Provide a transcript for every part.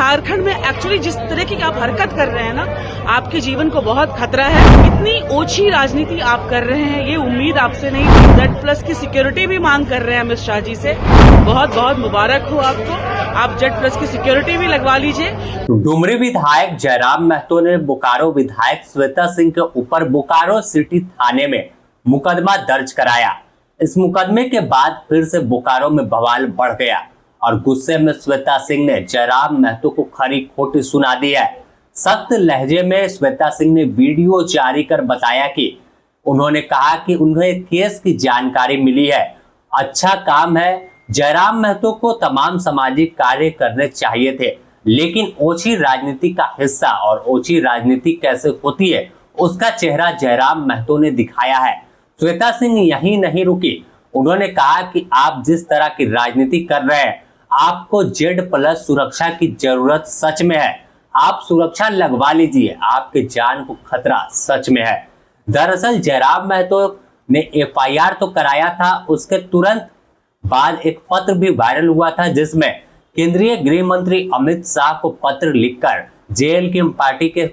झारखंड में एक्चुअली जिस तरह की आप हरकत कर रहे हैं ना, आपके जीवन को बहुत खतरा है। इतनी ओछी राजनीति आप कर रहे हैं, ये उम्मीद आपसे नहीं थी। Z+ की सिक्योरिटी भी मांग कर रहे हैं अमित शाह जी से। बहुत बहुत मुबारक हो आपको, आप Z+ की सिक्योरिटी भी लगवा लीजिए। डुमरी विधायक जयराम महतो ने बोकारो विधायक श्वेता सिंह के ऊपर बोकारो सिटी थाने में मुकदमा दर्ज कराया। इस मुकदमे के बाद फिर से बोकारो में बवाल बढ़ गया और गुस्से में श्वेता सिंह ने जयराम महतो को खरी खोटी सुना दी है। सख्त लहजे में श्वेता सिंह ने वीडियो जारी कर बताया कि उन्होंने कहा कि उन्हें केस की जानकारी मिली है। अच्छा काम है, जयराम महतो को तमाम सामाजिक कार्य करने चाहिए थे, लेकिन ओछी राजनीति का हिस्सा और ओछी राजनीति कैसे होती है उसका चेहरा जयराम महतो ने दिखाया है। श्वेता सिंह यहीं नहीं रुकी, उन्होंने कहा कि आप जिस तरह की राजनीति कर रहे हैं, आपको Z+ सुरक्षा की जरूरत सच में है। आप सुरक्षा लगवा लीजिए, आपके जान को खतरा सच में है। दरअसल जयराम महतो ने FIR तो कराया था, उसके तुरंत बाद एक पत्र भी वायरल हुआ था जिसमें केंद्रीय गृह मंत्री अमित शाह को पत्र लिखकर JLK पार्टी के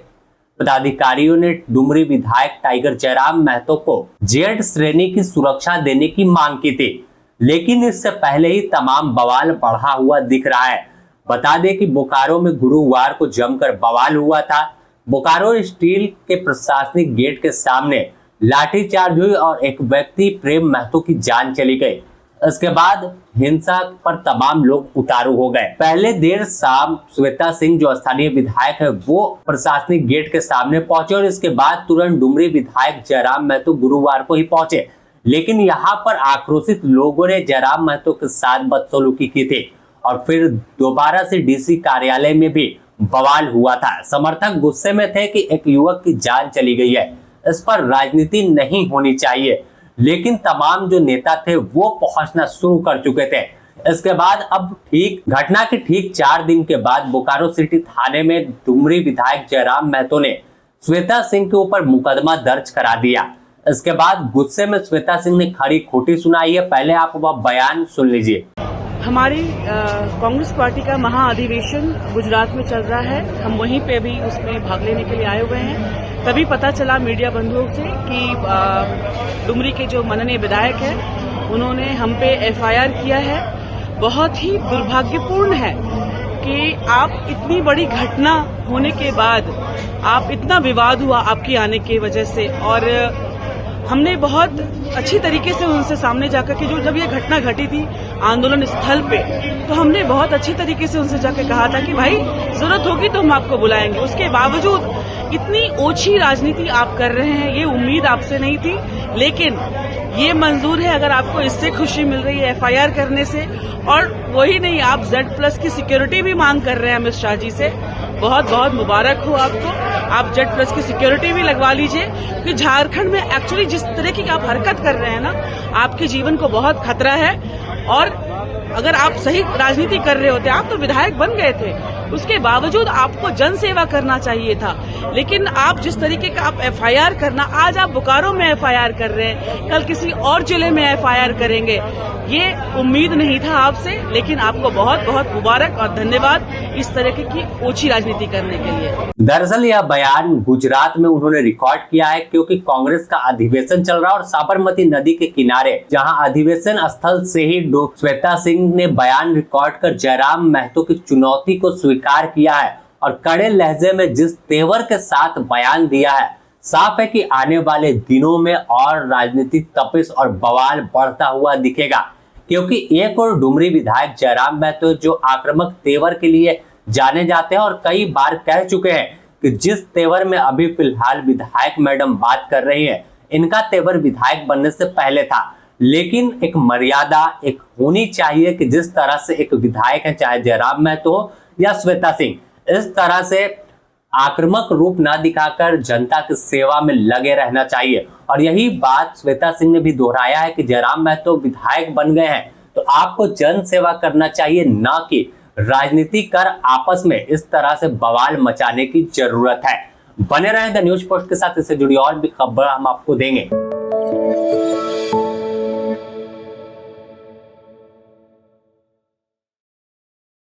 पदाधिकारियों ने डुमरी विधायक टाइगर जयराम महतो को Z श्रेणी की सुरक्षा देने की मांग की थी, लेकिन इससे पहले ही तमाम बवाल बढ़ा हुआ दिख रहा है। बता दें कि बोकारो में गुरुवार को जमकर बवाल हुआ था। बोकारो स्टील के प्रशासनिक गेट के सामने लाठीचार्ज हुई और एक व्यक्ति प्रेम महतो की जान चली गई। इसके बाद हिंसा पर तमाम लोग उतारू हो गए। पहले देर शाम श्वेता सिंह जो स्थानीय विधायक है वो प्रशासनिक गेट के सामने पहुंचे और इसके बाद तुरंत डुमरी विधायक जयराम महतो गुरुवार को ही पहुंचे, लेकिन यहाँ पर आक्रोशित लोगों ने जयराम महतो के साथ बदसलूकी की थी और फिर दोबारा से DC कार्यालय में भी बवाल हुआ था। समर्थक गुस्से में थे कि एक युवक की जान चली गई है, इस पर राजनीति नहीं होनी चाहिए, लेकिन तमाम जो नेता थे वो पहुंचना शुरू कर चुके थे। इसके बाद अब घटना के ठीक 4 दिन के बाद बोकारो सिटी थाने में डुमरी विधायक जयराम महतो ने श्वेता सिंह के ऊपर मुकदमा दर्ज करा दिया। इसके बाद गुस्से में श्वेता सिंह ने खरी खोटी सुनाई है। पहले आप वह बयान सुन लीजिए। हमारी कांग्रेस पार्टी का महाअधिवेशन गुजरात में चल रहा है, हम वहीं पे भी उसमें भाग लेने के लिए आए हुए हैं। तभी पता चला मीडिया बंधुओं से कि डुमरी के जो माननीय विधायक हैं उन्होंने हम पे FIR किया है। बहुत ही दुर्भाग्यपूर्ण है कि आप इतनी बड़ी घटना होने के बाद आप इतना विवाद हुआ आपकी आने की वजह से, और हमने बहुत अच्छी तरीके से उनसे सामने जाकर के जब ये घटना घटी थी आंदोलन स्थल पे, तो हमने बहुत अच्छी तरीके से उनसे जाकर कहा था कि भाई जरूरत होगी तो हम आपको बुलाएंगे। उसके बावजूद इतनी ओछी राजनीति आप कर रहे हैं, ये उम्मीद आपसे नहीं थी, लेकिन ये मंजूर है अगर आपको इससे खुशी मिल रही है FIR करने से। और वही नहीं, आप Z+ की सिक्योरिटी भी मांग कर रहे हैं अमित शाह जी से। बहुत बहुत मुबारक हो आपको, आप Z+ की सिक्योरिटी भी लगवा लीजिए, क्योंकि झारखंड में एक्चुअली जिस तरह की आप हरकत कर रहे हैं ना, आपके जीवन को बहुत खतरा है। और अगर आप सही राजनीति कर रहे होते, आप तो विधायक बन गए थे, उसके बावजूद आपको जन सेवा करना चाहिए था, लेकिन आप जिस तरीके का आप FIR करना, आज आप बोकारो में FIR कर रहे हैं, कल किसी और जिले में FIR करेंगे, ये उम्मीद नहीं था आपसे। लेकिन आपको बहुत बहुत मुबारक और धन्यवाद इस तरह की ओछी राजनीति करने के लिए। दरअसल यह बयान गुजरात में उन्होंने रिकॉर्ड किया है, क्योंकि कांग्रेस का अधिवेशन चल रहा है और साबरमती नदी के किनारे जहां अधिवेशन स्थल से ही श्वेता सिंह ने बयान रिकॉर्ड कर जयराम महतो की चुनौती को स्वीकार किया है और कड़े लहजे में जिस तेवर के साथ बयान दिया है, साफ है कि आने वाले दिनों में और राजनीतिक तपिश और बवाल बढ़ता हुआ दिखेगा। क्योंकि एक और डुमरी विधायक जयराम महतो जो आक्रामक तेवर के लिए जाने जाते हैं और कई बार कह चुके हैं कि जिस तेवर में अभी फिलहाल विधायक मैडम बात कर रही है, इनका तेवर विधायक बनने से पहले था, लेकिन एक मर्यादा एक होनी चाहिए कि जिस तरह से एक विधायक है, चाहे जयराम महतो हो या श्वेता सिंह, इस तरह से आक्रामक रूप न दिखाकर जनता की सेवा में लगे रहना चाहिए। और यही बात श्वेता सिंह ने भी दोहराया है कि जयराम महतो विधायक बन गए हैं तो आपको जन सेवा करना चाहिए, न कि राजनीति कर आपस में इस तरह से बवाल मचाने की जरूरत है। बने रहें द न्यूज पोस्ट के साथ, इससे जुड़ी और भी खबर हम आपको देंगे।